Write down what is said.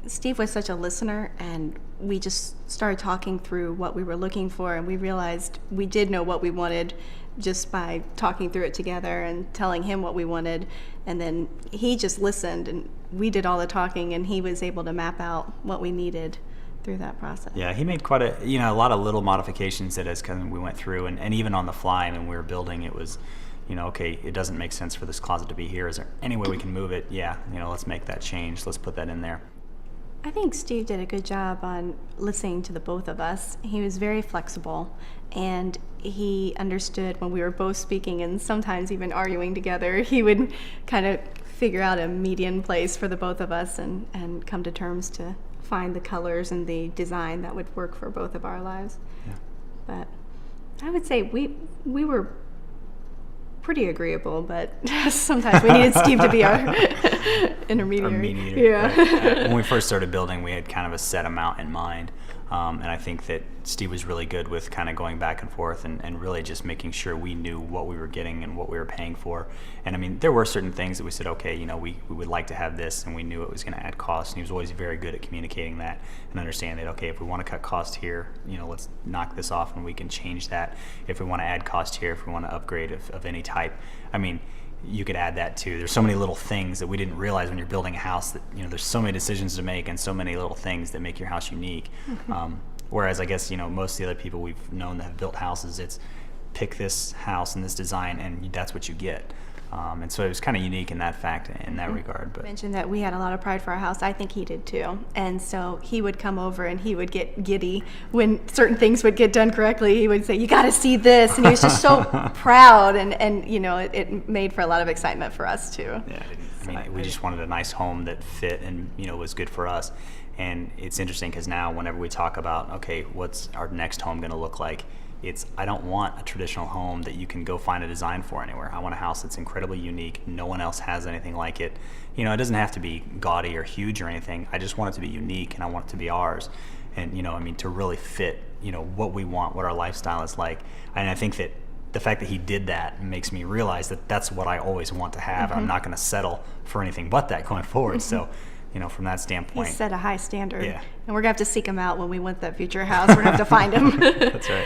Steve was such a listener, and we just started talking through what we were looking for, and we realized we did know what we wanted just by talking through it together and telling him what we wanted. And then he just listened, and we did all the talking, and he was able to map out what we needed through that process. Yeah, he made quite a lot of little modifications that as kind of we went through, and even on the fly when we were building, it was, okay, it doesn't make sense for this closet to be here. Is there any way we can move it? Yeah, let's make that change. Let's put that in there. I think Steve did a good job on listening to the both of us. He was very flexible, and he understood when we were both speaking and sometimes even arguing together. He would kind of figure out a median place for the both of us and come to terms to find the colors and the design that would work for both of our lives. Yeah. But I would say we were pretty agreeable, but sometimes we needed Steve to be our intermediary. Our mediator. Yeah. Right. When we first started building, we had kind of a set amount in mind, and I think that Steve was really good with kind of going back and forth and really just making sure we knew what we were getting and what we were paying for. And I mean, there were certain things that we said, okay, we would like to have this, and we knew it was going to add cost. And he was always very good at communicating that and understanding that, okay, if we want to cut cost here, let's knock this off and we can change that. If we want to add cost here, if we want to upgrade of any type, I mean, you could add that too. There's so many little things that we didn't realize when you're building a house that, there's so many decisions to make and so many little things that make your house unique. Mm-hmm. Whereas I guess, most of the other people we've known that have built houses, it's pick this house and this design and that's what you get. And so it was kind of unique in that fact, in that regard. But mentioned that we had a lot of pride for our house. I think he did too. And so he would come over and he would get giddy when certain things would get done correctly. He would say, "You got to see this," and he was just so proud. And it made for a lot of excitement for us too. Yeah, I mean, we just wanted a nice home that fit and was good for us. And it's interesting because now whenever we talk about, okay, what's our next home going to look like? I don't want a traditional home that you can go find a design for anywhere. I want a house that's incredibly unique. No one else has anything like it. It doesn't have to be gaudy or huge or anything. I just want it to be unique and I want it to be ours. And, to really fit, what we want, what our lifestyle is like. And I think that the fact that he did that makes me realize that that's what I always want to have. Mm-hmm. I'm not going to settle for anything but that going forward. So, from that standpoint. He set a high standard. Yeah. And we're going to have to seek him out when we want that future house. We're going to have to find him. That's right.